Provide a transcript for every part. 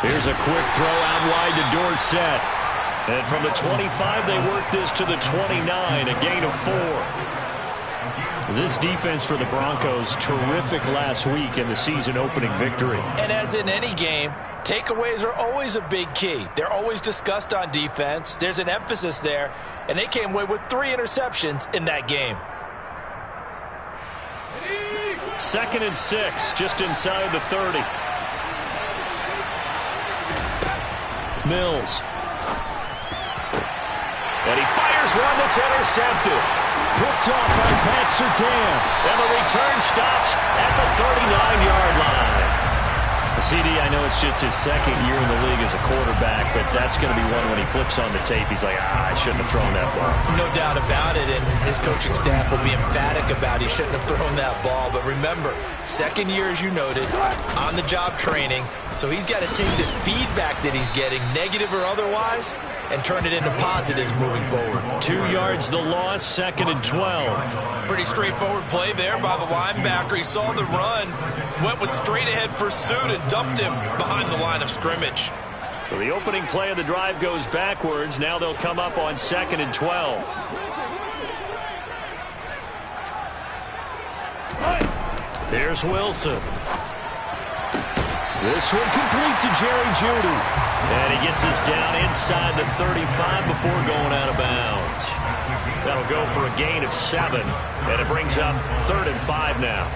Here's a quick throw out wide to Dorsett. And from the 25, they work this to the 29, a gain of 4. This defense for the Broncos, terrific last week in the season-opening victory. And as in any game, takeaways are always a big key. They're always discussed on defense. There's an emphasis there, and they came away with 3 interceptions in that game. 2nd and 6, just inside the 30. Mills. And he fires one that's intercepted. Picked off by Pat Surtain. And the return stops at the 39-yard line. CD, I know it's just his 2nd year in the league as a quarterback, but that's going to be one when he flips on the tape. He's like, I shouldn't have thrown that ball. No doubt about it, and his coaching staff will be emphatic about he shouldn't have thrown that ball. But remember, 2nd year, as you noted, on-the-job training. So he's got to take this feedback that he's getting, negative or otherwise, and turn it into positives moving forward. 2 yards the loss, 2nd and 12. Pretty straightforward play there by the linebacker. He saw the run, went with straight-ahead pursuit, and dumped him behind the line of scrimmage. So the opening play of the drive goes backwards. Now they'll come up on 2nd and 12. There's Wilson. This one complete to Jerry Jeudy. And he gets us down inside the 35 before going out of bounds. That'll go for a gain of 7. And it brings up 3rd and 5 now.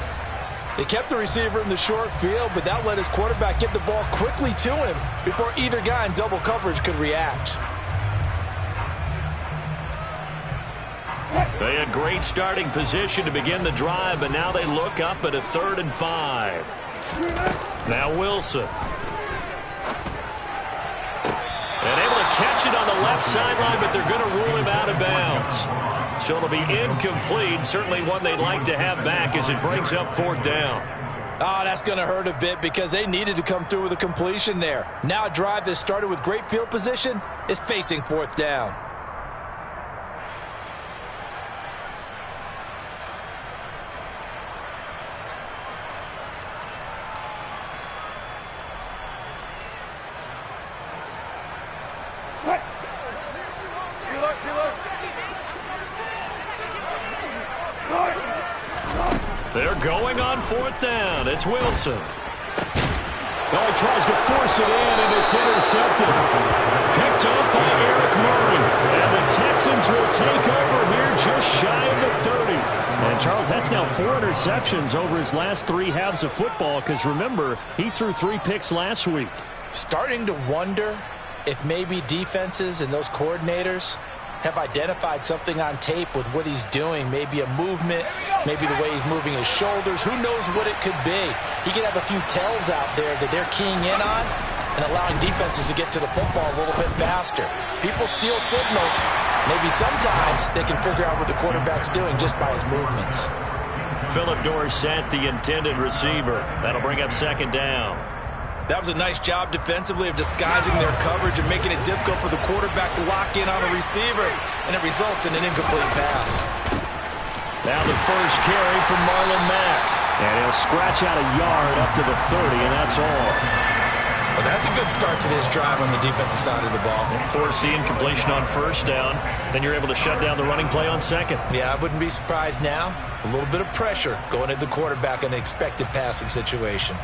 They kept the receiver in the short field, but that let his quarterback get the ball quickly to him before either guy in double coverage could react. They had great starting position to begin the drive, but now they look up at a 3rd and 5. Now Wilson. And able to catch it on the left sideline, but they're going to rule him out of bounds. So it'll be incomplete. Certainly one they'd like to have back as it brings up 4th down. Oh, that's going to hurt a bit because they needed to come through with a completion there. Now a drive that started with great field position is facing 4th down. They're going on 4th down. It's Wilson. Oh, he tries to force it in, and it's intercepted. Picked up by Eric Murray. And the Texans will take over here just shy of the 30. And, Charles, that's now 4 interceptions over his last 3 halves of football because, remember, he threw 3 picks last week. Starting to wonder if maybe defenses and those coordinators have identified something on tape with what he's doing. Maybe a movement, maybe the way he's moving his shoulders. Who knows what it could be? He could have a few tells out there that they're keying in on and allowing defenses to get to the football a little bit faster. People steal signals. Maybe sometimes they can figure out what the quarterback's doing just by his movements. Philip Dorsett, the intended receiver. That'll bring up 2nd down. That was a nice job defensively of disguising their coverage and making it difficult for the quarterback to lock in on a receiver, and it results in an incomplete pass. Now the first carry from Marlon Mack. And he'll scratch out a yard up to the 30, and that's all. Well, that's a good start to this drive on the defensive side of the ball. Force the incompletion on 1st down. Then you're able to shut down the running play on 2nd. Yeah, I wouldn't be surprised now. A little bit of pressure going at the quarterback in an expected passing situation.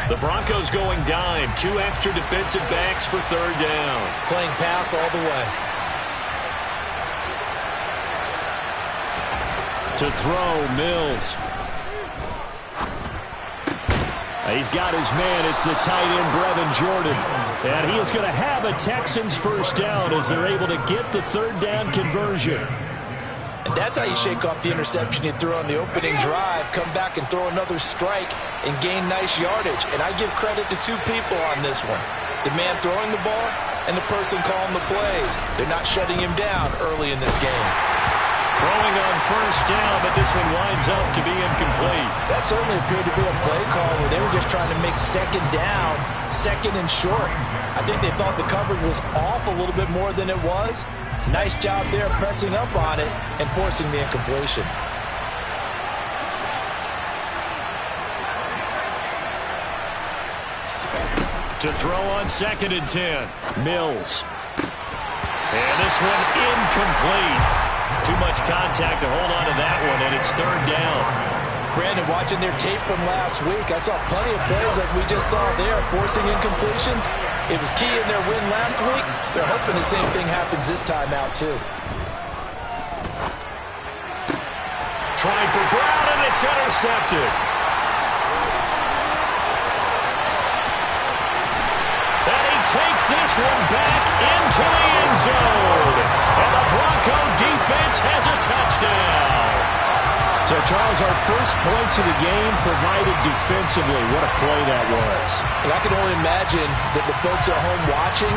The Broncos going dime. 2 extra defensive backs for 3rd down. Playing pass all the way. To throw, Mills. He's got his man. It's the tight end, Brevin Jordan. And he is going to have a Texans 1st down as they're able to get the 3rd down conversion. And that's how you shake off the interception you threw on the opening drive, come back and throw another strike and gain nice yardage. And I give credit to 2 people on this one. The man throwing the ball and the person calling the plays. They're not shutting him down early in this game. Throwing on 1st down, but this one winds up to be incomplete. That certainly appeared to be a play call where they were just trying to make 2nd down, 2nd and short. I think they thought the coverage was off a little bit more than it was. Nice job there pressing up on it and forcing the incompletion. To throw on 2nd and 10. Mills. And this one incomplete. Too much contact to hold on to that one, and it's 3rd down. Brandon, watching their tape from last week, I saw plenty of plays like we just saw there, forcing incompletions. It was key in their win last week. They're hoping the same thing happens this time out, too. Trying for Brown, and it's intercepted. And he takes this one back into the end zone. And the Bronco defense has a touchdown. So, Charles, our first points of the game provided defensively. What a play that was. And I can only imagine that the folks at home watching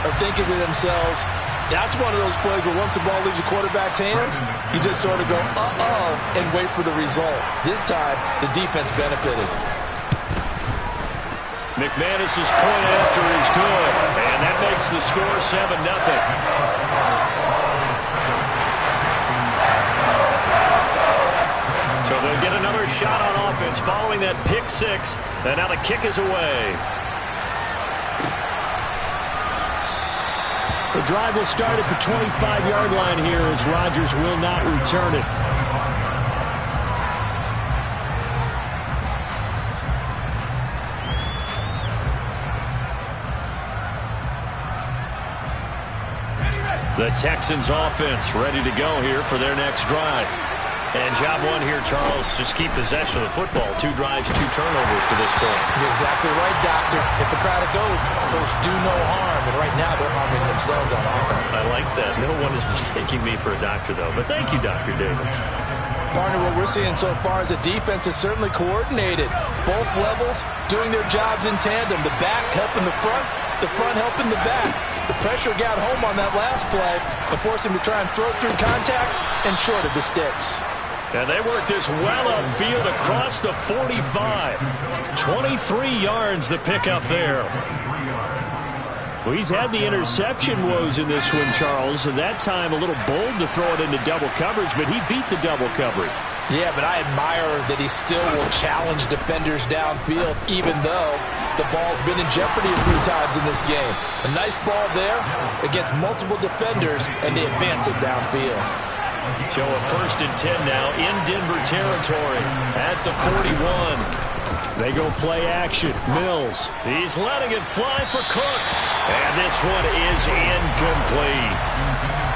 are thinking to themselves, that's one of those plays where once the ball leaves the quarterback's hands, you just sort of go, uh-oh, and wait for the result. This time, the defense benefited. McManus's point after is good, and that makes the score 7-0. So they'll get another shot on offense following that pick 6, and now the kick is away. The drive will start at the 25-yard line here as Rodgers will not return it. The Texans offense ready to go here for their next drive. And job one here, Charles, just keep possession of the football. 2 drives, 2 turnovers to this point. You're exactly right, Doctor. Hippocratic oath. First, do no harm. And right now, they're harming themselves on offense. I like that. No one is mistaking me for a doctor, though. But thank you, Dr. Davis. Partner, what we're seeing so far is the defense is certainly coordinated. Both levels doing their jobs in tandem. The back helping the front helping the back. The pressure got home on that last play and forced him to try and throw through contact and short of the sticks. And they work this well upfield across the 45. 23 yards the pickup there. Well, he's had the interception woes in this one, Charles, and that time a little bold to throw it into double coverage, but he beat the double coverage. Yeah, but I admire that he still will challenge defenders downfield, even though the ball's been in jeopardy a few times in this game. A nice ball there against multiple defenders, and they advance it downfield. So a 1st and 10 now in Denver territory at the 41. They go play action. Mills. He's letting it fly for Cooks. And this one is incomplete.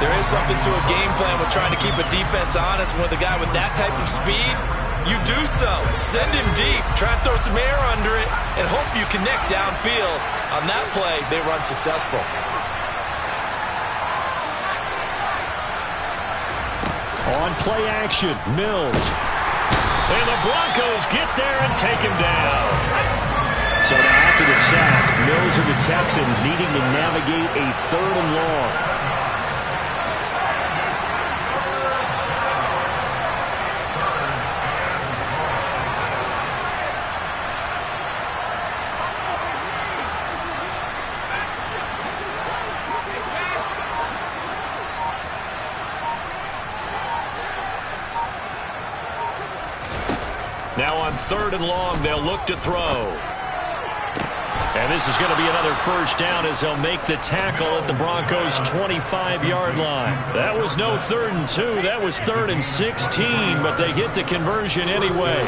There is something to a game plan with trying to keep a defense honest. With a guy with that type of speed, you do so. Send him deep. Try and throw some air under it and hope you connect downfield. On that play, they run successful. On play action, Mills. And the Broncos get there and take him down. So now after the sack, Mills and the Texans needing to navigate a 3rd and long. Now on 3rd and long, they'll look to throw. And this is going to be another 1st down as they'll make the tackle at the Broncos' 25-yard line. That was no 3rd and 2. That was 3rd and 16, but they get the conversion anyway.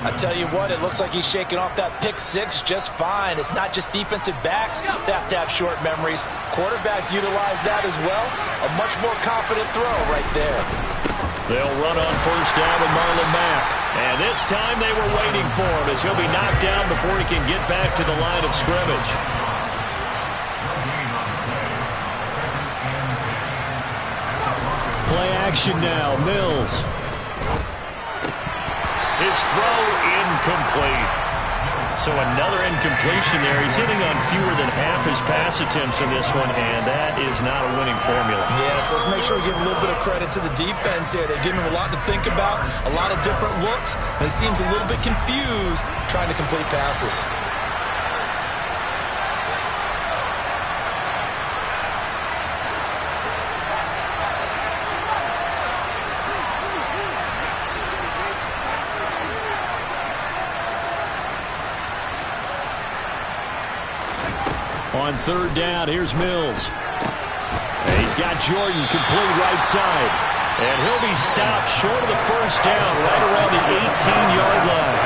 I tell you what, it looks like he's shaking off that pick 6 just fine. It's not just defensive backs that have to have short memories. Quarterbacks utilize that as well. A much more confident throw right there. They'll run on 1st down with Marlon Mack. And this time they were waiting for him as he'll be knocked down before he can get back to the line of scrimmage. Play action now, Mills. His throw incomplete. So another incompletion there. He's hitting on fewer than half his pass attempts in this one, and that is not a winning formula. Yes, let's make sure we give a little bit of credit to the defense here. They're giving him a lot to think about, a lot of different looks, and he seems a little bit confused trying to complete passes. on third down, here's Mills. And he's got Jordan complete right side. And he'll be stopped short of the first down right around the 18-yard line.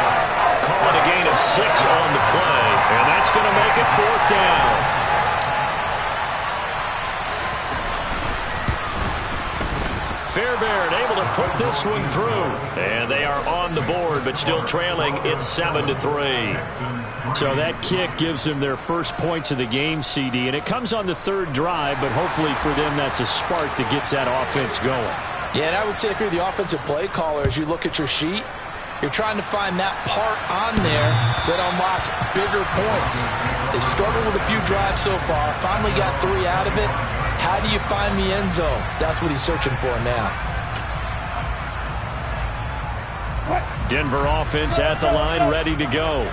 Calling a gain of 6 on the play. And that's going to make it fourth down. Fairbairn able to put this one through. And they are on the board, but still trailing. It's 7-3. So that kick gives them their first points of the game, CD. And it comes on the third drive, but hopefully for them that's a spark that gets that offense going. Yeah, and I would say if you're the offensive play caller, as you look at your sheet, you're trying to find that part on there that unlocks bigger points. They've struggled with a few drives so far, finally got 3 out of it. How do you find the end zone? That's what he's searching for now. Denver offense at the line, ready to go.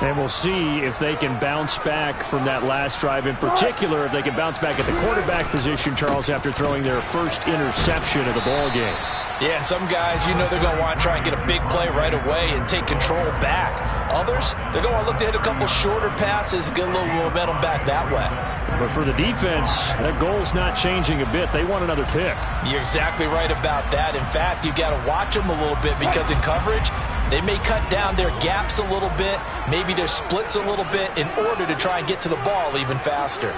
And we'll see if they can bounce back from that last drive. In particular, if they can bounce back at the quarterback position, Charles, after throwing their first interception of the ball game. Yeah, and some guys, you know they're going to want to try and get a big play right away and take control back. Others, they're going to look to hit a couple shorter passes, get a little momentum back that way. But for the defense, that goal's not changing a bit. They want another pick. You're exactly right about that. In fact, you got to watch them a little bit because in coverage, they may cut down their gaps a little bit, maybe their splits a little bit in order to try and get to the ball even faster.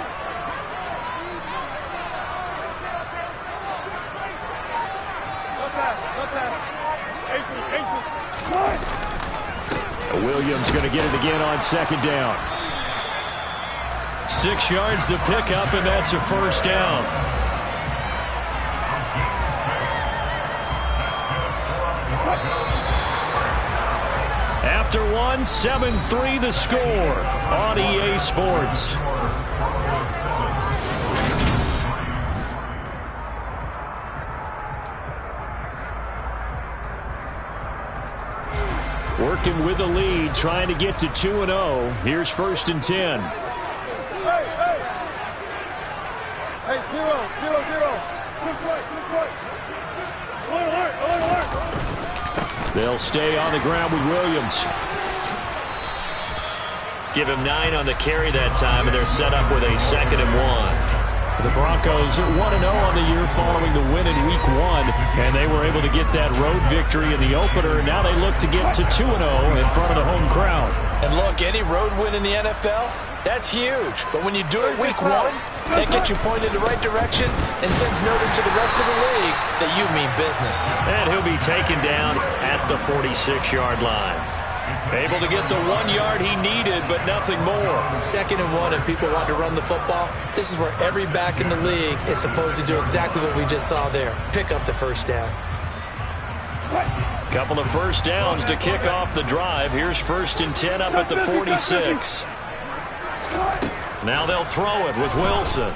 Williams going to get it again on second down. 6 yards the pickup, and that's a first down. After one, 7-3 the score on EA Sports. Working with the lead, trying to get to 2-0. Here's 1st and 10. Hey, 0-0. Good play. Alert. They'll stay on the ground with Williams. Give him 9 on the carry that time, and they're set up with a 2nd and 1. The Broncos 1-0 on the year following the win in Week 1, and they were able to get that road victory in the opener. Now they look to get to 2-0 in front of the home crowd. And look, any road win in the NFL, that's huge. But when you do it Week 1, that gets you pointed in the right direction and sends notice to the rest of the league that you mean business. And he'll be taken down at the 46-yard line. Able to get the 1 yard he needed, but nothing more. 2nd and 1, and people want to run the football. This is where every back in the league is supposed to do exactly what we just saw there. Pick up the first down. Couple of first downs to kick off the drive. Here's 1st and 10 up at the 46. Now they'll throw it with Wilson.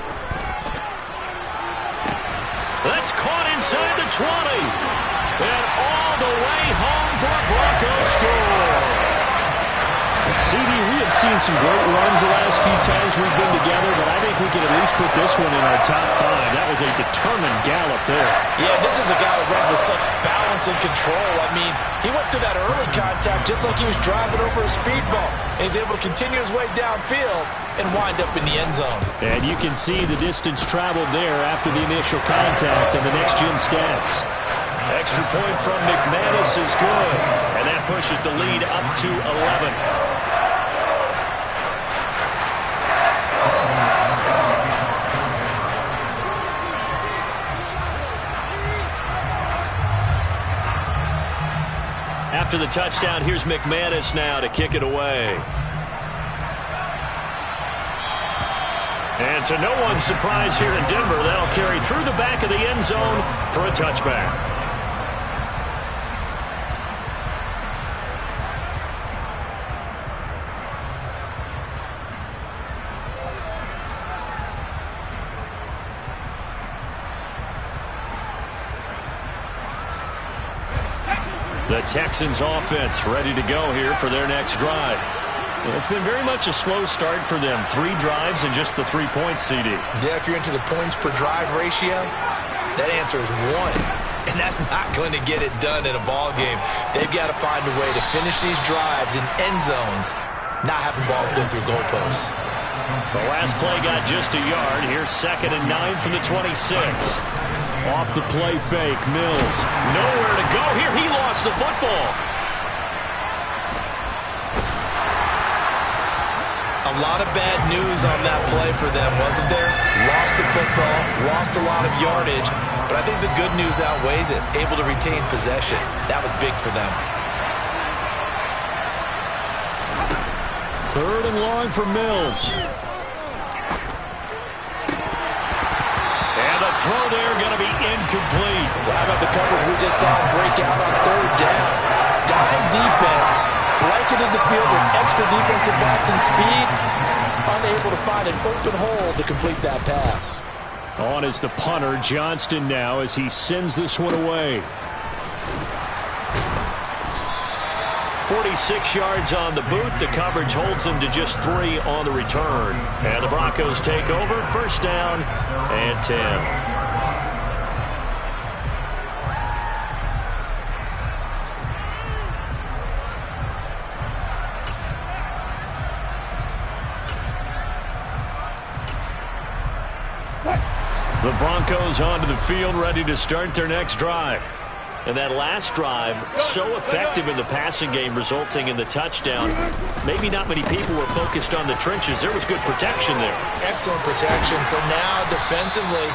That's caught inside the 20. And all the way home for a Broncos score. CD, we have seen some great runs the last few times we've been together, but I think we can at least put this one in our top 5. That was a determined gallop there. Yeah, this is a guy who runs with such balance and control. I mean, he went through that early contact just like he was driving over a speed bump. And he's able to continue his way downfield and wind up in the end zone. And you can see the distance traveled there after the initial contact and the next-gen stats. Extra point from McManus is good, and that pushes the lead up to 11. After the touchdown, here's McManus now to kick it away. And to no one's surprise here in Denver, they'll carry through the back of the end zone for a touchback. The Texans offense ready to go here for their next drive. It's been very much a slow start for them. 3 drives and just the 3 points, CD. Yeah, if you're into the points per drive ratio, that answer is 1. And that's not going to get it done in a ball game. They've got to find a way to finish these drives in end zones, not having balls go through goalposts. The last play got just a yard. Here's 2nd and 9 from the 26. Off the play fake, Mills. Nowhere to go here. He lost the football. A lot of bad news on that play for them, wasn't there? Lost the football, lost a lot of yardage, but I think the good news outweighs it. Able to retain possession. That was big for them. 3rd and long for Mills. And the throw there going to be incomplete. Well, how about the coverage we just saw break out on 3rd down? Dime defense, blanketed the field with extra defensive backs and speed, unable to find an open hole to complete that pass. On is the punter, Johnston, now as he sends this one away. 46 yards on the boot. The coverage holds them to just 3 on the return. And the Broncos take over. 1st down and 10. The Broncos onto the field, ready to start their next drive. And that last drive, so effective in the passing game, resulting in the touchdown. Maybe not many people were focused on the trenches. There was good protection there. Excellent protection. So now, defensively,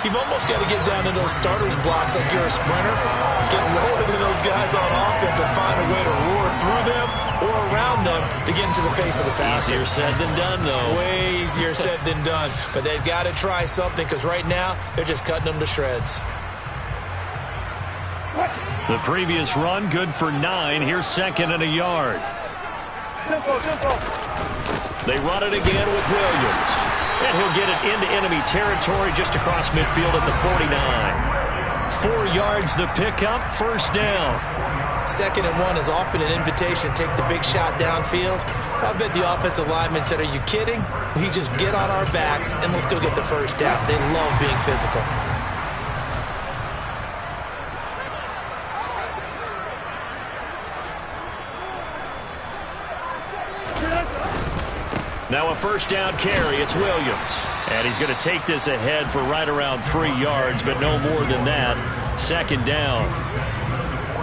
you've almost got to get down to those starters blocks like you're a sprinter. Get lower than those guys on offense and find a way to roar through them or around them to get into the face of the passer. Easier said than done, though. Way easier said than done. But they've got to try something because right now, they're just cutting them to shreds. The previous run, good for 9. Here's 2nd and a yard. They run it again with Williams. And he'll get it into enemy territory just across midfield at the 49. 4 yards the pickup, 1st down. 2nd and 1 is often an invitation to take the big shot downfield. I bet the offensive lineman said, are you kidding? We just get on our backs and let's go get the 1st down. They love being physical. Now a 1st down carry. It's Williams. And he's going to take this ahead for right around 3 yards, but no more than that. 2nd down.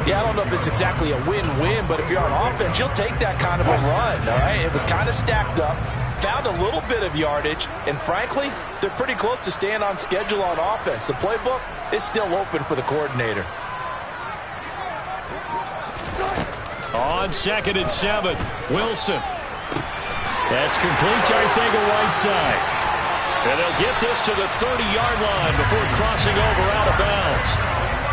Yeah, I don't know if it's exactly a win-win, but if you're on offense, you'll take that kind of a run, all right? It was kind of stacked up, found a little bit of yardage, and frankly, they're pretty close to staying on schedule on offense. The playbook is still open for the coordinator. On 2nd and 7, Wilson. That's complete to Arthega Whiteside. And they'll get this to the 30-yard line before crossing over out of bounds.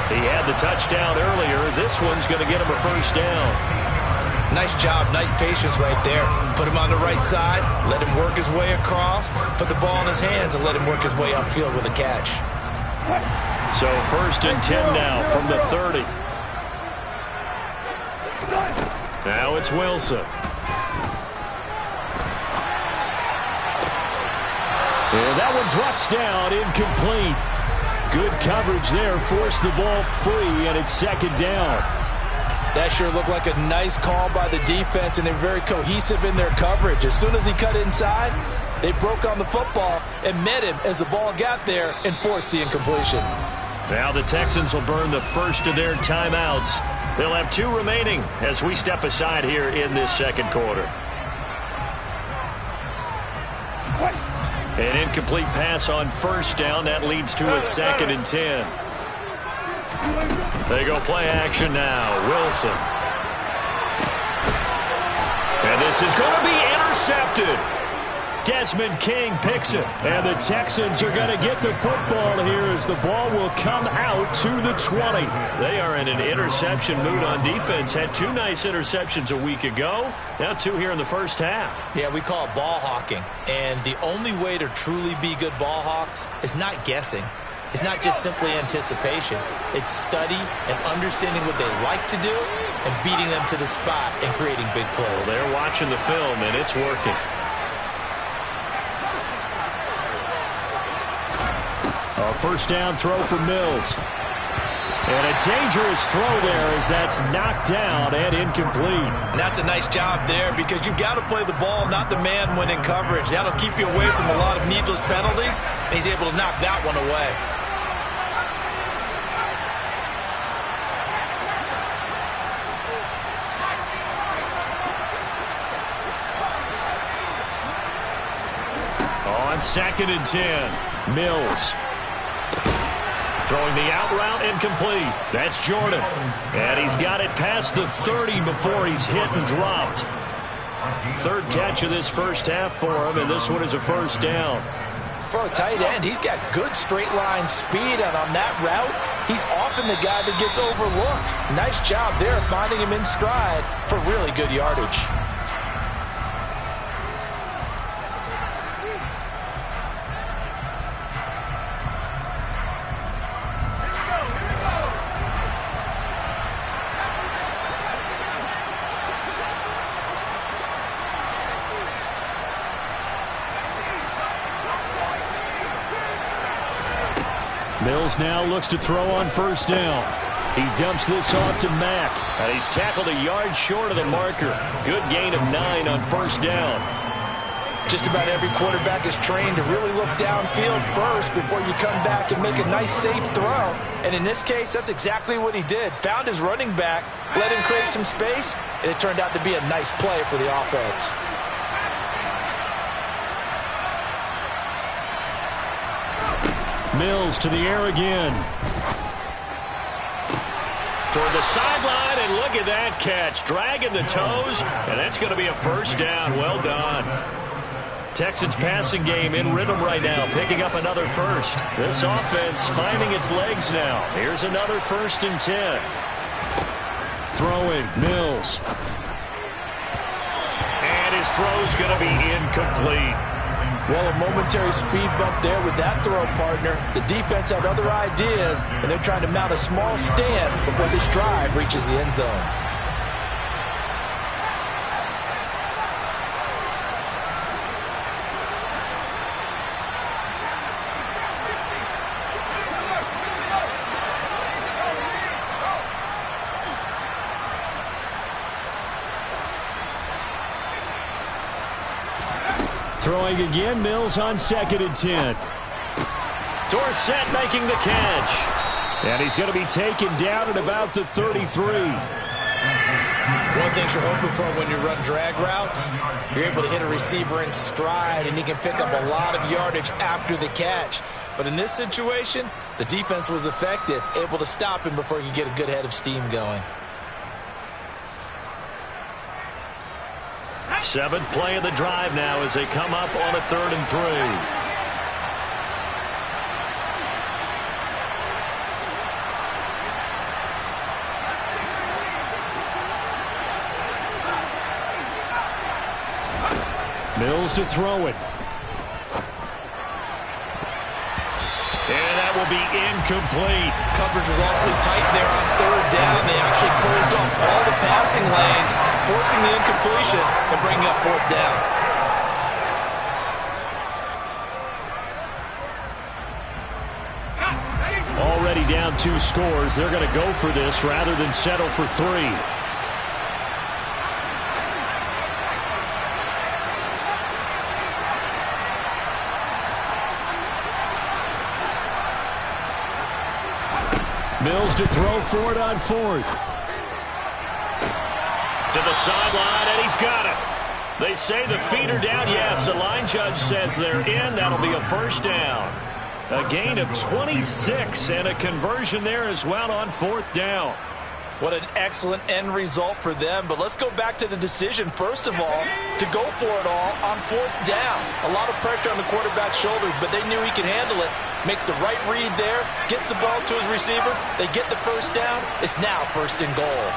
He had the touchdown earlier. This one's going to get him a 1st down. Nice job, nice patience right there. Put him on the right side, let him work his way across, put the ball in his hands, and let him work his way upfield with a catch. So 1st and 10 now from the 30. Now it's Wilson. And that one drops down, incomplete. Good coverage there, forced the ball free, and it's 2nd down. That sure looked like a nice call by the defense, and they're very cohesive in their coverage. As soon as he cut inside, they broke on the football and met him as the ball got there and forced the incompletion. Now the Texans will burn the first of their timeouts. They'll have 2 remaining as we step aside here in this 2nd quarter. An incomplete pass on 1st down. That leads to a 2nd and 10. They go play action now. Wilson. And this is going to be intercepted. Desmond King picks it. And the Texans are going to get the football here as the ball will come out to the 20. They are in an interception mood on defense. Had 2 nice interceptions a week ago. Now 2 here in the 1st half. Yeah, we call it ball hawking. And the only way to truly be good ball hawks is not guessing. It's not just simply anticipation. It's study and understanding what they like to do and beating them to the spot and creating big plays. Well, they're watching the film, and it's working. A 1st down throw for Mills. And a dangerous throw there as that's knocked down and incomplete. And that's a nice job there because you've got to play the ball, not the man when in coverage. That'll keep you away from a lot of needless penalties, and he's able to knock that one away. On 2nd and 10, Mills. Throwing the out route incomplete. That's Jordan. And he's got it past the 30 before he's hit and dropped. Third catch of this first half for him, and this one is a first down. For a tight end, he's got good straight line speed, and on that route, he's often the guy that gets overlooked. Nice job there finding him in stride for really good yardage. Mills now looks to throw on first down. He dumps this off to Mack, and he's tackled a yard short of the marker. Good gain of 9 on first down. Just about every quarterback is trained to really look downfield first before you come back and make a nice, safe throw. And in this case, that's exactly what he did. Found his running back, let him create some space, and it turned out to be a nice play for the offense. Mills to the air again. Toward the sideline, and look at that catch. Dragging the toes, and that's going to be a first down. Well done. Texans passing game in rhythm right now, picking up another first. This offense finding its legs now. Here's another 1st and 10. Throwing, Mills. And his throw's going to be incomplete. Well, a momentary speed bump there with that throw, partner. The defense had other ideas, and they're trying to mount a small stand before this drive reaches the end zone. Throwing again, Mills on 2nd and 10. Dorsett making the catch. And he's going to be taken down at about the 33. One thing you're hoping for when you run drag routes, you're able to hit a receiver in stride, and he can pick up a lot of yardage after the catch. But in this situation, the defense was effective, able to stop him before he could get a good head of steam going. 7th play of the drive now as they come up on a 3rd and 3. Mills to throw it. And that will be incomplete. Coverage was awfully tight there on 3rd down. They actually closed off all the passing lanes, forcing the incompletion and bringing up 4th down. Already down 2 scores. They're going to go for this rather than settle for 3. Mills to throw for it on 4th. To the sideline, and he's got it. They say the feet are down. Yes, the line judge says they're in. That'll be a first down. A gain of 26 and a conversion there as well on 4th down. What an excellent end result for them. But let's go back to the decision, first of all, to go for it all on 4th down. A lot of pressure on the quarterback's shoulders, but they knew he could handle it. Makes the right read there, gets the ball to his receiver. They get the first down. It's now 1st and goal.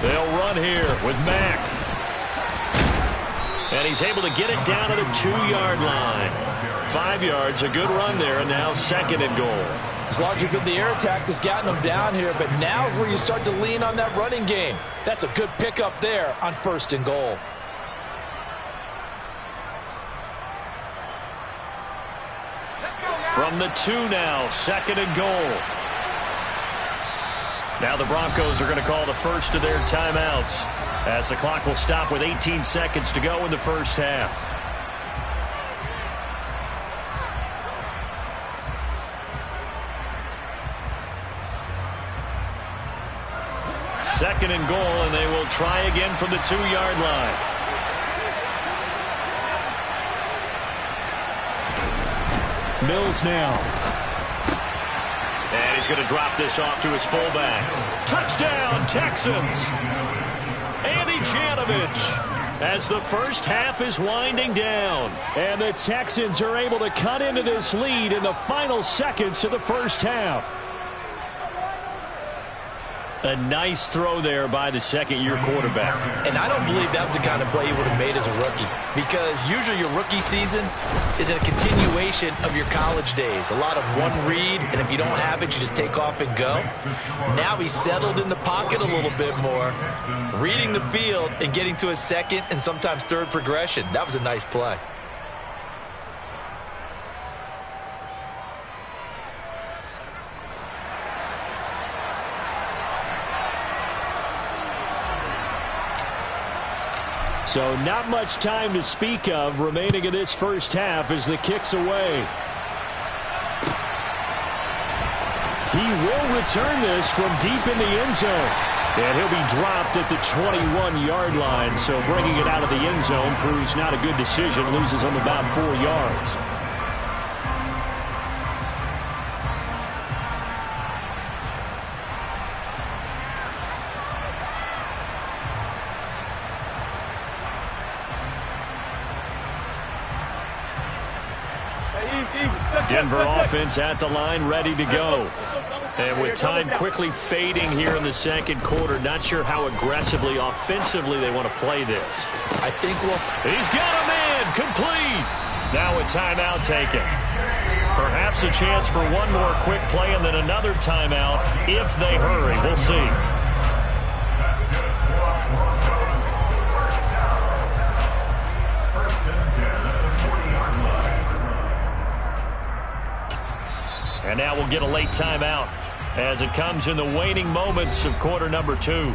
They'll run here with Mack. And he's able to get it down to the 2-yard line. 5 yards, a good run there, and now 2nd and goal. It's largely been the air attack that's gotten them down here, but now's where you start to lean on that running game. That's a good pickup there on 1st and goal. From the 2 now. 2nd and goal. Now the Broncos are going to call the first of their timeouts as the clock will stop with 18 seconds to go in the first half. Second and goal, and they will try again from the 2-yard line. Mills now. And he's going to drop this off to his fullback. Touchdown, Texans! Andy Janovich, as the first half is winding down. And the Texans are able to cut into this lead in the final seconds of the first half. A nice throw there by the second-year quarterback. And I don't believe that was the kind of play he would have made as a rookie, because usually your rookie season is a continuation of your college days. A lot of one read, and if you don't have it, you just take off and go. Now he's settled in the pocket a little bit more, reading the field and getting to his second and sometimes third progression. That was a nice play. So not much time to speak of remaining in this first half as the kick's away. He will return this from deep in the end zone. And he'll be dropped at the 21-yard line. So bringing it out of the end zone proves not a good decision. Loses him about 4 yards. Denver offense at the line, ready to go. And with time quickly fading here in the second quarter, not sure how aggressively, offensively they want to play this. I think he's got a man, complete. Now a timeout taken. Perhaps a chance for one more quick play and then another timeout if they hurry. We'll see. And now we'll get a late timeout as it comes in the waning moments of quarter number 2.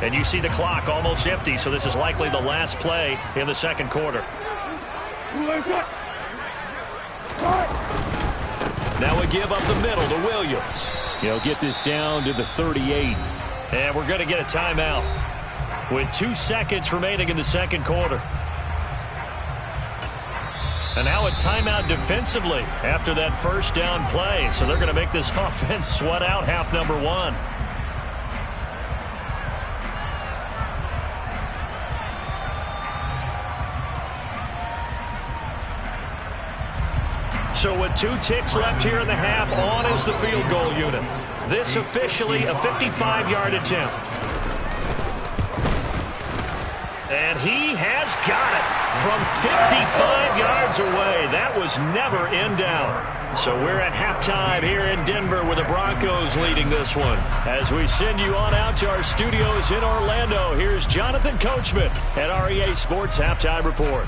And you see the clock almost empty, so this is likely the last play in the second quarter. Now we give up the middle to Williams. He'll get this down to the 38. And we're going to get a timeout with 2 seconds remaining in the second quarter. And now a timeout defensively after that first down play. So they're going to make this offense sweat out half number 1. So with 2 ticks left here in the half, on is the field goal unit. This officially a 55-yard attempt. And he has got it from 55 yards away. That was never in doubt. So we're at halftime here in Denver with the Broncos leading this one. As we send you on out to our studios in Orlando, here's Jonathan Coachman at REA Sports Halftime Report.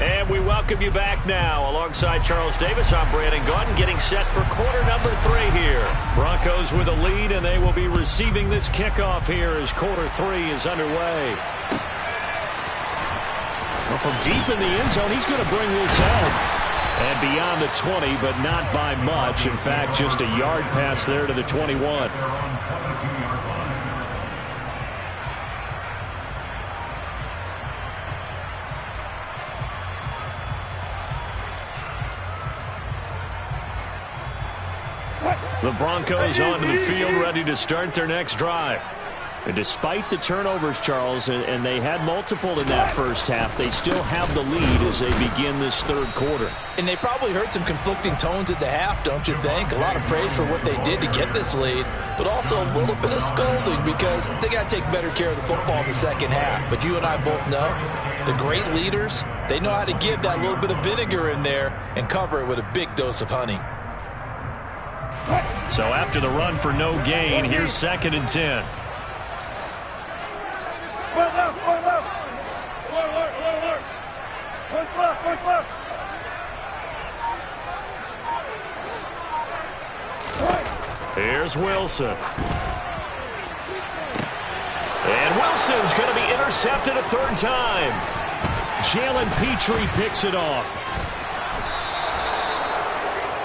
And we welcome you back now. Alongside Charles Davis, I'm Brandon Gaudin, getting set for quarter number 3 here. Broncos with a lead, and they will be receiving this kickoff here as quarter 3 is underway. Well, from deep in the end zone, he's going to bring this out. And beyond the 20, but not by much. In fact, just a yard pass there to the 21. The Broncos onto the field, ready to start their next drive. And despite the turnovers, Charles, and they had multiple in that first half, they still have the lead as they begin this third quarter. And they probably heard some conflicting tones at the half, don't you think? A lot of praise for what they did to get this lead, but also a little bit of scolding because they got to take better care of the football in the second half. But you and I both know the great leaders, they know how to give that little bit of vinegar in there and cover it with a big dose of honey. So after the run for no gain, here's 2nd and 10. One left, one left. One left, one left. One left, one left. Here's Wilson. And Wilson's going to be intercepted a third time. Jalen Petrie picks it off.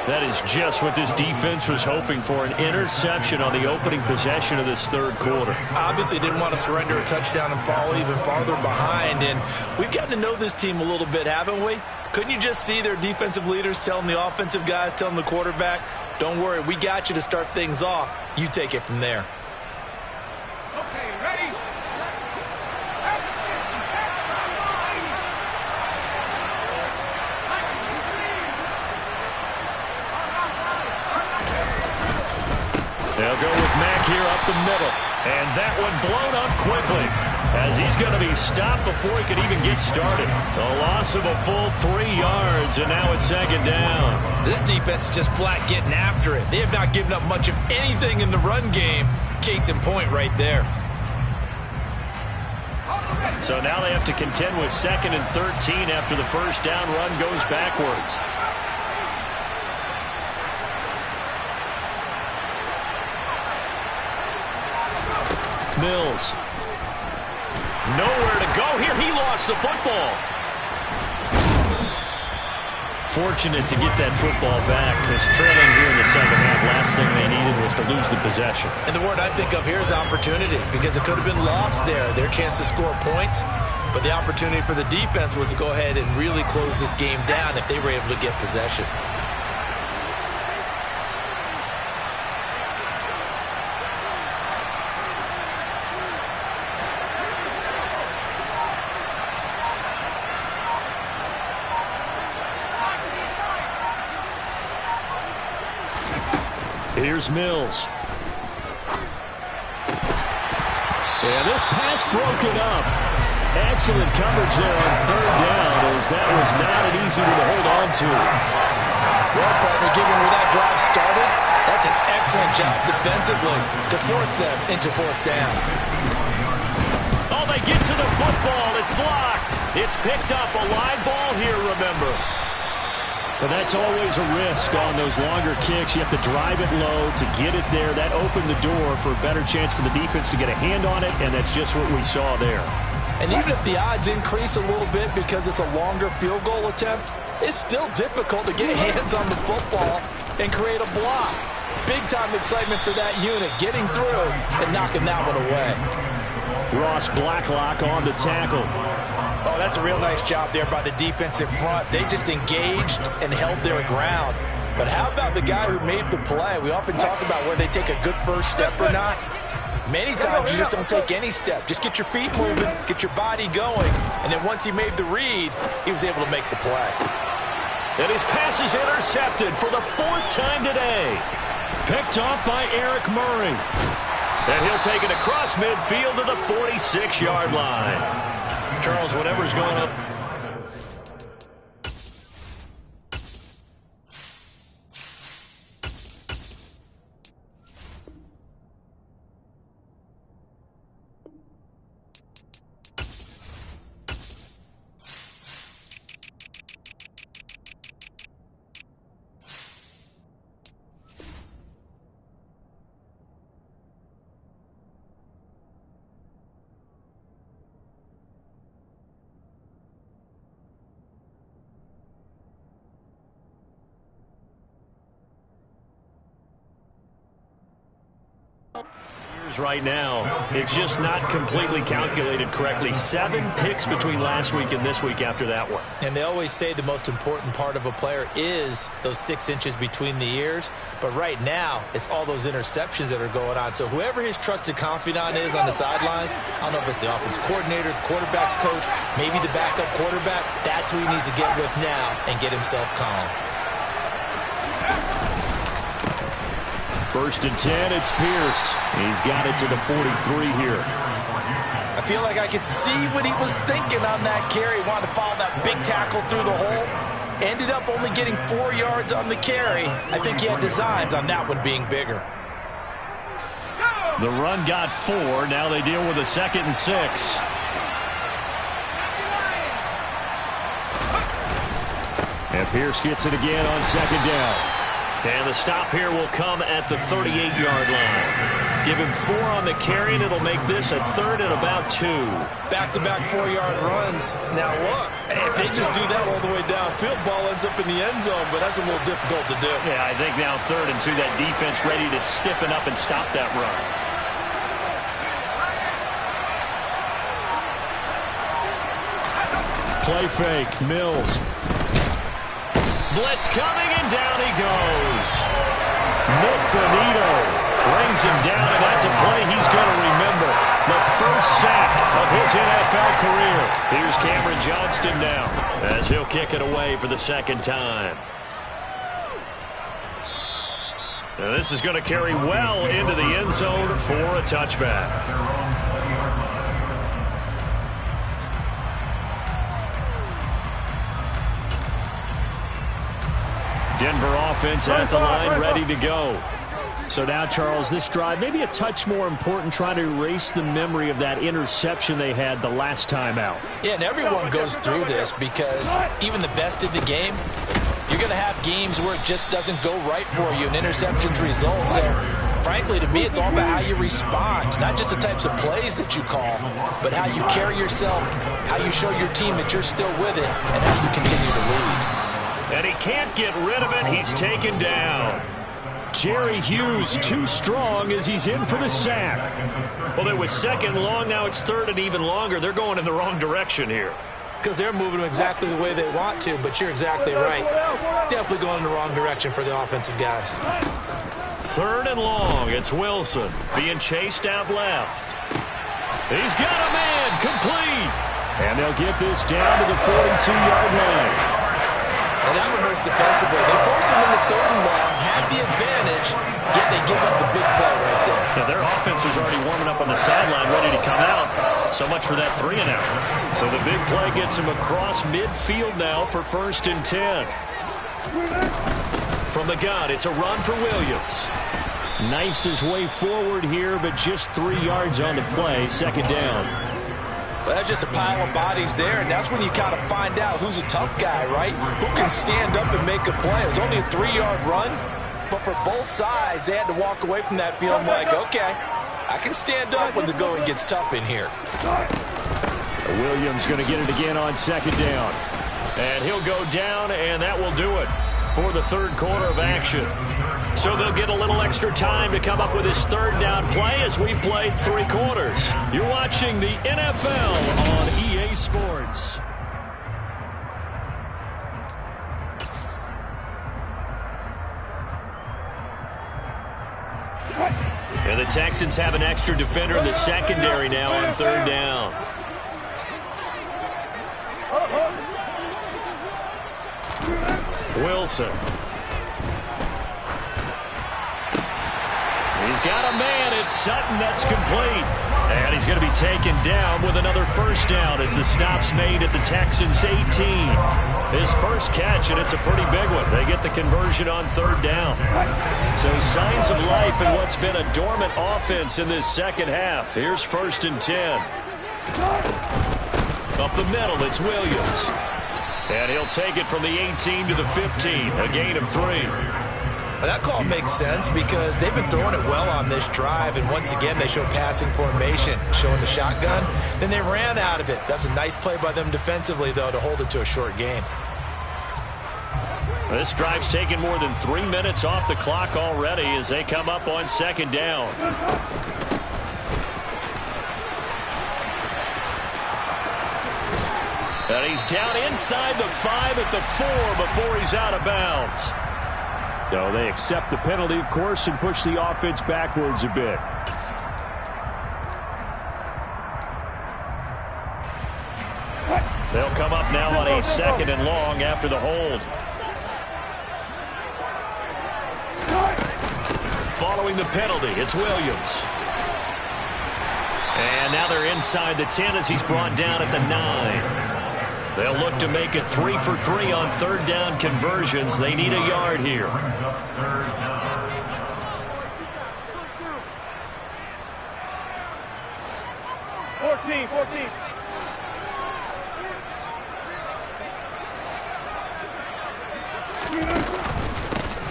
That is just what this defense was hoping for, an interception on the opening possession of this third quarter. Obviously didn't want to surrender a touchdown and fall even farther behind, and we've gotten to know this team a little bit, haven't we? Couldn't you just see their defensive leaders telling the offensive guys, telling the quarterback, don't worry, we got you to start things off. You take it from there. Okay, ready? They'll go with Mack here up the middle. And that one blown up quickly as he's going to be stopped before he could even get started. A loss of a full 3 yards, and now it's 2nd down. This defense is just flat getting after it. They have not given up much of anything in the run game. Case in point right there. So now they have to contend with 2nd and 13 after the first down run goes backwards. Mills. Nowhere to go here. He lost the football. Fortunate to get that football back because trailing here in the second half, last thing they needed was to lose the possession. And the word I think of here is opportunity because it could have been lost there. Their chance to score points, but the opportunity for the defense was to go ahead and really close this game down if they were able to get possession. Here's Mills. And this pass broken up. Excellent coverage there on third down as that was not an easy one to hold on to. Well, partner, given where that drive started, that's an excellent job defensively to force them into fourth down. Oh, they get to the football. It's blocked. It's picked up. A live ball here, remember. But that's always a risk on those longer kicks. You have to drive it low to get it there. That opened the door for a better chance for the defense to get a hand on it, and that's just what we saw there. And even if the odds increase a little bit because it's a longer field goal attempt, it's still difficult to get hands on the football and create a block. Big-time excitement for that unit, getting through and knocking that one away. Ross Blacklock on the tackle. Oh, that's a real nice job there by the defensive front. They just engaged and held their ground. But how about the guy who made the play? We often talk about whether they take a good first step or not. Many times you just don't take any step. Just get your feet moving, get your body going, and then once he made the read, he was able to make the play. And his pass is intercepted for the 4th time today. Picked off by Eric Murray. And he'll take it across midfield to the 46-yard line. Charles, whatever's going on. Right now, it's just not completely calculated correctly. 7 picks between last week and this week after that one. And they always say the most important part of a player is those 6 inches between the ears. But right now, it's all those interceptions that are going on. So whoever his trusted confidant is on the sidelines, I don't know if it's the offense coordinator, the quarterback's coach, maybe the backup quarterback, that's who he needs to get with now and get himself calm. 1st and 10, it's Pierce. He's got it to the 43 here. I feel like I could see what he was thinking on that carry. Wanted to follow that big tackle through the hole. Ended up only getting 4 yards on the carry. I think he had designs on that one being bigger. The run got 4. Now they deal with a 2nd and 6. And Pierce gets it again on 2nd down. And the stop here will come at the 38-yard line. Give him 4 on the carry, and it'll make this a 3rd and about 2. Back-to-back 4-yard runs. Now, look, if they just do that all the way downfield, ball ends up in the end zone, but that's a little difficult to do. Yeah, I think now 3rd and 2, that defense ready to stiffen up and stop that run. Play fake, Mills. Blitz coming, and down he goes. Nick Bonito brings him down, and that's a play he's going to remember. The first sack of his NFL career. Here's Cameron Johnston now as he'll kick it away for the 2nd time. Now this is going to carry well into the end zone for a touchback. Denver offense at the line, ready to go. So now, Charles, this drive maybe a touch more important, trying to erase the memory of that interception they had the last time out. Yeah, and everyone goes through this because even the best in the game, you're going to have games where it just doesn't go right for you and interceptions result. So, frankly, to me, it's all about how you respond, not just the types of plays that you call, but how you carry yourself, how you show your team that you're still with it, and how you continue to lead. And he can't get rid of it. He's taken down. Jerry Hughes too strong as he's in for the sack. Well, it was 2nd and long. Now it's 3rd and even longer. They're going in the wrong direction here. Because they're moving them exactly the way they want to, but you're exactly right. Definitely going in the wrong direction for the offensive guys. 3rd and long. It's Wilson being chased out left. He's got a man complete. And they'll get this down to the 42-yard line. And that one hurts defensively. They force him into 3rd and long, had the advantage, yet they give up the big play right there. Now their offense was already warming up on the sideline, ready to come out. So much for that 3 and out. So the big play gets him across midfield now for 1st and 10. From the gun, it's a run for Williams. Knifes his way forward here, but just 3 yards on the play, 2nd down. But that's just a pile of bodies there, and that's when you kind of find out who's a tough guy, right? Who can stand up and make a play. It was only a 3-yard run, but for both sides, they had to walk away from that feeling like, okay, I can stand up when the going gets tough in here. Williams going to get it again on 2nd down. And he'll go down, and that will do it for the 3rd quarter of action. So they'll get a little extra time to come up with his 3rd down play as we played 3 quarters. You're watching the NFL on EA Sports. And the Texans have an extra defender in the secondary now on 3rd down. Wilson. He's got a man. It's Sutton. That's complete. And he's going to be taken down with another 1st down as the stop's made at the Texans' 18. His first catch, and it's a pretty big one. They get the conversion on 3rd down. So signs of life in what's been a dormant offense in this 2nd half. Here's 1st and 10. Up the middle, it's Williams. And he'll take it from the 18 to the 15, a gain of 3. That call makes sense because they've been throwing it well on this drive, and once again they show passing formation, showing the shotgun. Then they ran out of it. That's a nice play by them defensively, though, to hold it to a short gain. This drive's taken more than 3 minutes off the clock already as they come up on 2nd down. And he's down inside the 5 at the 4 before he's out of bounds. So they accept the penalty, of course, and push the offense backwards a bit. They'll come up now on a 2nd and long after the hold. Following the penalty, it's Williams. And now they're inside the 10 as he's brought down at the 9. They'll look to make it 3 for 3 on 3rd down conversions. They need a yard here.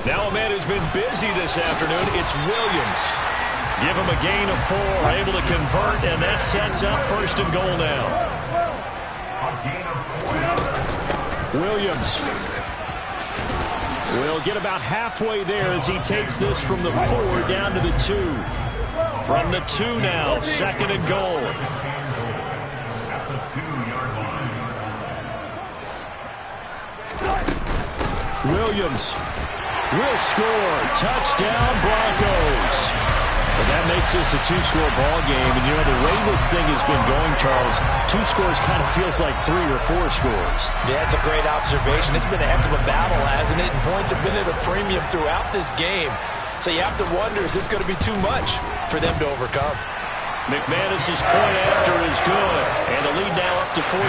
Now a man who's been busy this afternoon, it's Williams. Give him a gain of 4, able to convert, and that sets up 1st and goal now. Williams will get about halfway there as he takes this from the 4 down to the 2. From the 2 now, 2nd and goal. Williams will score. Touchdown, Broncos. But that makes this a 2-score ball game. And, you know, the way this thing has been going, Charles, 2 scores kind of feels like 3 or 4 scores. Yeah, that's a great observation. It's been a heck of a battle, hasn't it? And points have been at a premium throughout this game. So you have to wonder, is this going to be too much for them to overcome? McManus's point after is good. And the lead now up to 14.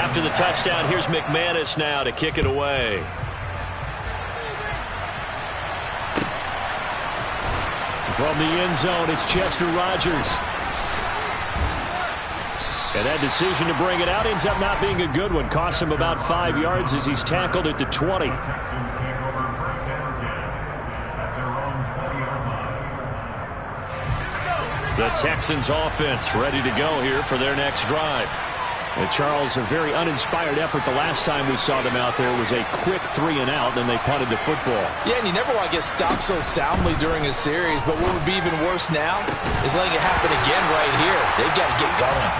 After the touchdown, here's McManus now to kick it away. From the end zone, it's Chester Rogers. And that decision to bring it out ends up not being a good one. Cost him about 5 yards as he's tackled at the 20. The Texans offense ready to go here for their next drive. And Charles, a very uninspired effort. The last time we saw them out there was a quick 3 and out, and they punted the football. Yeah, and you never want to get stopped so soundly during a series, but what would be even worse now is letting it happen again right here. They've got to get going.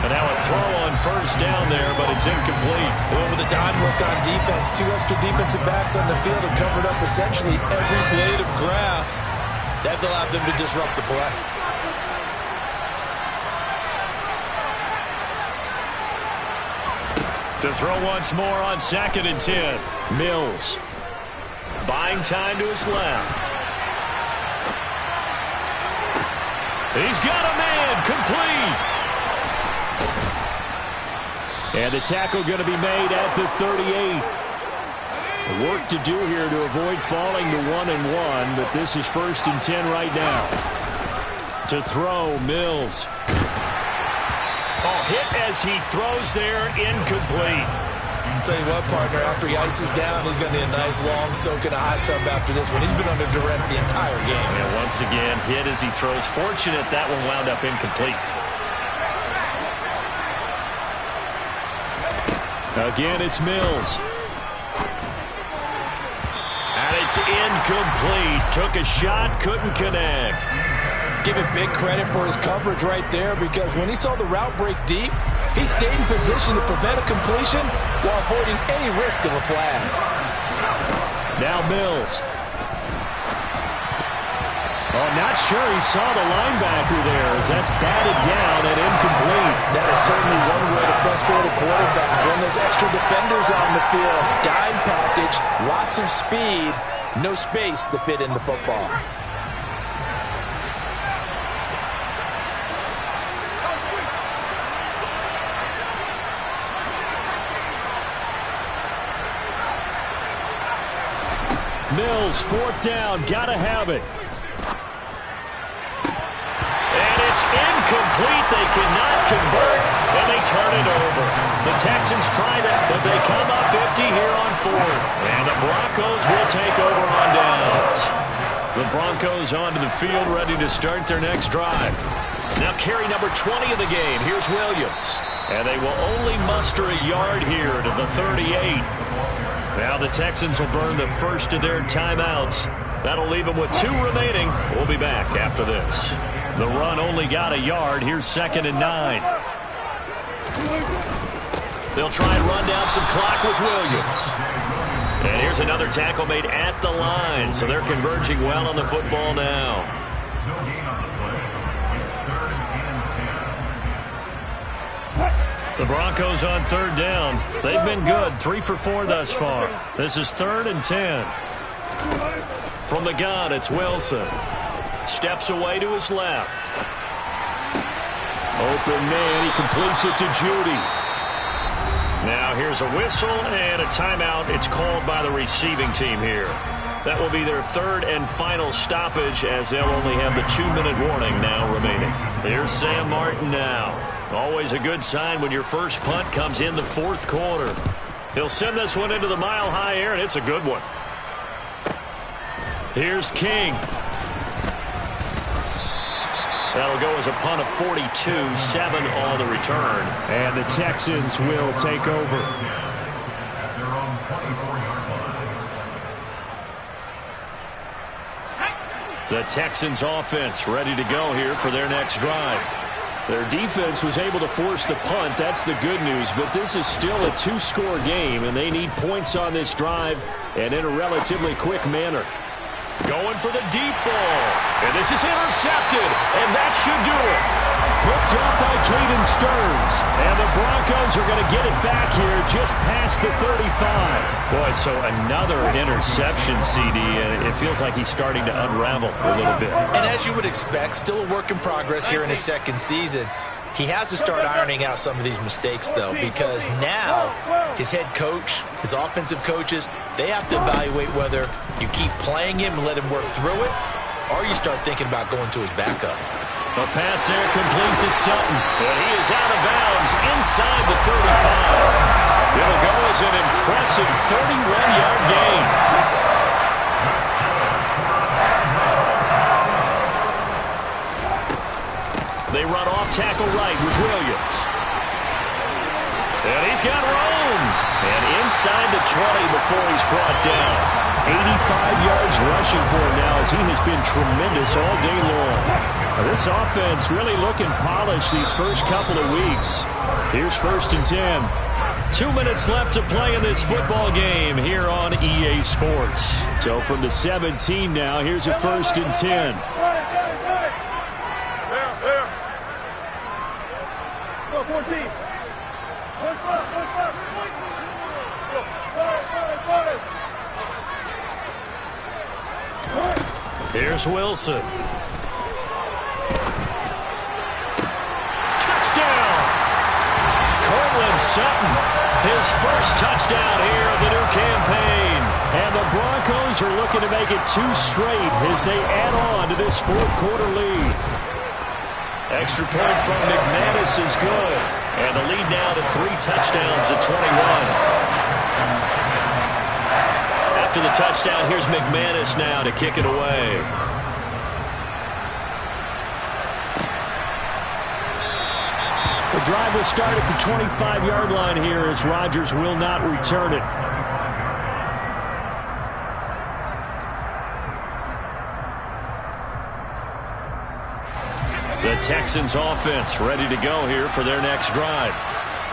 And now a throw on 1st down there, but it's incomplete. Well, with a dime look on defense, 2 extra defensive backs on the field have covered up essentially every blade of grass. That allowed them to disrupt the play. To throw once more on 2nd and 10. Mills. Buying time to his left. He's got a man. Complete. And the tackle going to be made at the 38. Work to do here to avoid falling to 1-1, but this is 1st and 10 right now. To throw, Mills. Oh, hit as he throws there, incomplete. I'll tell you what, partner, after he ices down, he's going to need a nice long soak in a hot tub after this one. He's been under duress the entire game. And once again, hit as he throws. Fortunate that one wound up incomplete. Again, it's Mills. And it's incomplete. Took a shot, couldn't connect. Give it big credit for his coverage right there, because when he saw the route break deep, he stayed in position to prevent a completion while avoiding any risk of a flag. Now Mills. Oh, not sure he saw the linebacker there as that's batted down and incomplete. That is certainly one way to frustrate a quarterback. When there's extra defenders on the field, dime package, lots of speed, no space to fit in the football. Mills, 4th down, gotta have it. And it's incomplete. They cannot convert, and they turn it over. The Texans tried it, but they come up empty here on 4th. And the Broncos will take over on downs. The Broncos onto the field, ready to start their next drive. Now carry number 20 of the game. Here's Williams. And they will only muster a yard here to the 38. Now the Texans will burn the first of their timeouts. That'll leave them with 2 remaining. We'll be back after this. The run only got a yard. Here's 2nd and 9. They'll try and run down some clock with Williams. And here's another tackle made at the line. So they're converging well on the football now. The Broncos on 3rd down. They've been good. 3 for 4 thus far. This is 3rd and 10. From the gun, it's Wilson. Steps away to his left. Open man. He completes it to Judy. Now here's a whistle and a timeout. It's called by the receiving team here. That will be their 3rd and final stoppage, as they'll only have the 2-minute warning now remaining. Here's Sam Martin now. Always a good sign when your first punt comes in the 4th quarter. He'll send this one into the mile-high air, and it's a good one. Here's King. That'll go as a punt of 42, 7 on the return. And the Texans will take over. The Texans offense ready to go here for their next drive. Their defense was able to force the punt. That's the good news. But this is still a 2-score game, and they need points on this drive and in a relatively quick manner. Going for the deep ball. And this is intercepted. And that should do it. Picked up by Caden Stearns. And the Broncos are going to get it back here just past the 35. Boy, so another interception, CD. And it feels like he's starting to unravel a little bit. And as you would expect, still a work in progress here in his 2nd season. He has to start ironing out some of these mistakes, though, because now his head coach, his offensive coaches, they have to evaluate whether you keep playing him and let him work through it, or you start thinking about going to his backup. A pass there complete to Sutton. But he is out of bounds inside the 35. It'll go as an impressive 31-yard gain. They run off tackle right with Williams. And he's got room. And inside the 20 before he's brought down. 85 yards rushing for him now, as he has been tremendous all day long. Now, this offense really looking polished these first couple of weeks. Here's 1st and 10. 2 minutes left to play in this football game here on EA Sports. So from the 17 now, here's a 1st and 10. Go, 14. Here's Wilson. Touchdown! Cortland Sutton, his first touchdown here of the new campaign. And the Broncos are looking to make it 2 straight as they add on to this 4th quarter lead. Extra point from McManus is good. And the lead now to 3 touchdowns at 21. After the touchdown, here's McManus now to kick it away. The drive will start at the 25-yard line here, as Rodgers will not return it. The Texans offense ready to go here for their next drive.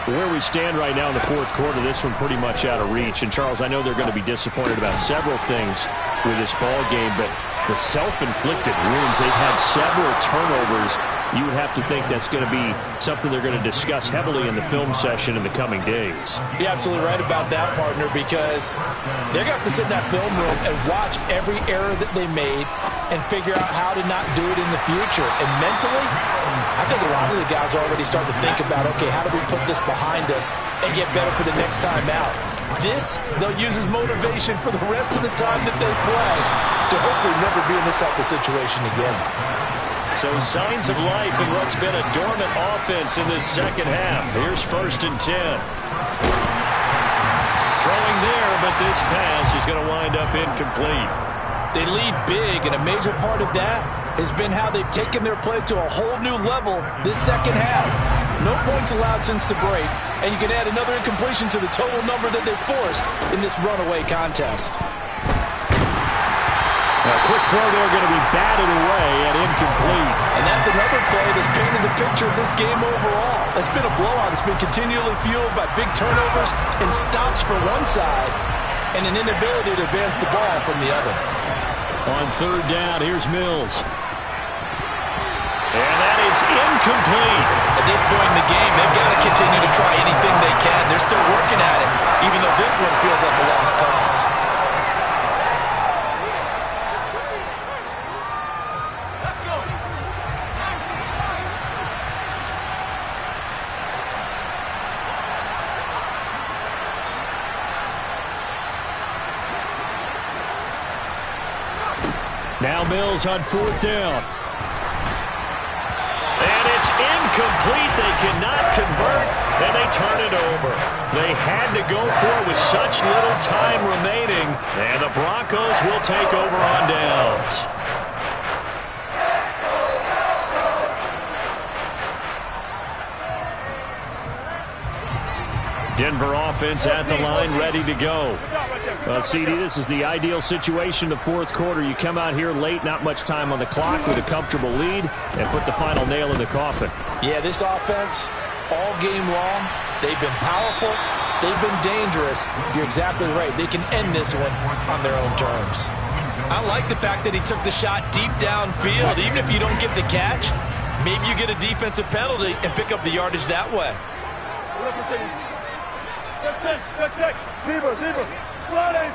Where we stand right now in the 4th quarter, this one pretty much out of reach. And, Charles, I know they're going to be disappointed about several things with this ball game, but the self-inflicted wounds, they've had several turnovers. You would have to think that's going to be something they're going to discuss heavily in the film session in the coming days. You're absolutely right about that, partner, because they're going to have to sit in that film room and watch every error that they made and figure out how to not do it in the future. And mentally, I think a lot of the guys are already starting to think about, okay, how do we put this behind us and get better for the next time out? This, they'll use as motivation for the rest of the time that they play to hopefully never be in this type of situation again. So signs of life in what's been a dormant offense in this second half. Here's 1st and 10. Throwing there, but this pass is going to wind up incomplete. They lead big, and a major part of that has been how they've taken their play to a whole new level this second half. No points allowed since the break, and you can add another incompletion to the total number that they've forced in this runaway contest. A quick throw there going to be batted away and incomplete. And that that's another play that's painted the picture of this game overall. It's been a blowout. It's been continually fueled by big turnovers and stops for one side and an inability to advance the ball from the other. On third down, here's Mills. And that is incomplete. At this point in the game, they've got to continue to try anything they can. They're still working at it, even though this one feels like a lost cause. Now Mills on fourth down. And it's incomplete. They cannot convert, and they turn it over. They had to go for it with such little time remaining, and the Broncos will take over on downs. Denver offense at the line, ready to go. Well, CD, this is the ideal situation, the fourth quarter. You come out here late, not much time on the clock with a comfortable lead, and put the final nail in the coffin. Yeah, this offense, all game long, they've been powerful, they've been dangerous. You're exactly right. They can end this one on their own terms. I like the fact that he took the shot deep downfield. Even if you don't get the catch, maybe you get a defensive penalty and pick up the yardage that way. Check. Zebra. Friday.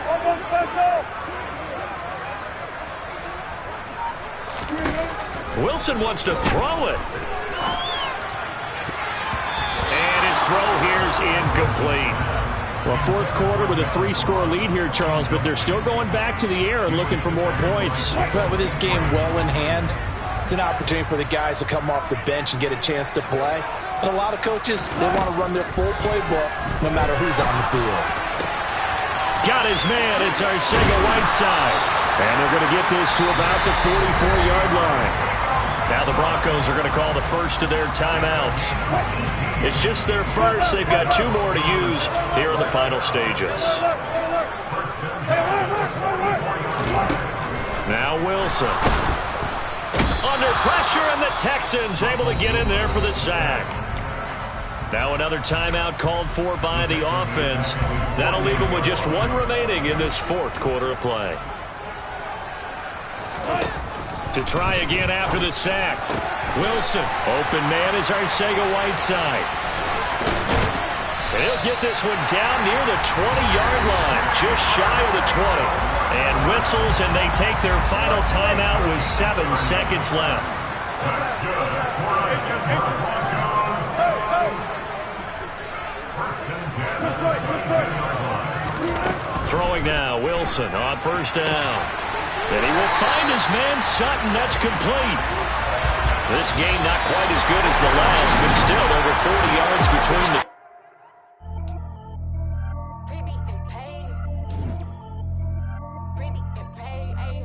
Almost paso. Wilson wants to throw it. And his throw here is incomplete. Well, fourth quarter with a 3-score lead here, Charles, but they're still going back to the air and looking for more points. But with this game well in hand, it's an opportunity for the guys to come off the bench and get a chance to play. And a lot of coaches, they want to run their full playbook no matter who's on the field. Got his man. It's Arcega-Whiteside. And they're going to get this to about the 44-yard line. Now the Broncos are going to call the first of their timeouts. It's just their first. They've got 2 more to use here in the final stages. Now Wilson. Under pressure, and the Texans able to get in there for the sack. Now another timeout called for by the offense. That'll leave them with just 1 remaining in this fourth quarter of play. To try again after the sack. Wilson, open man is Arcega-Whiteside. And he'll get this one down near the 20-yard line, just shy of the 20. And whistles, and they take their final timeout with 7 seconds left. Throwing now, Wilson on first down. And he will find his man Sutton. That's complete. This game not quite as good as the last, but still over 40 yards between the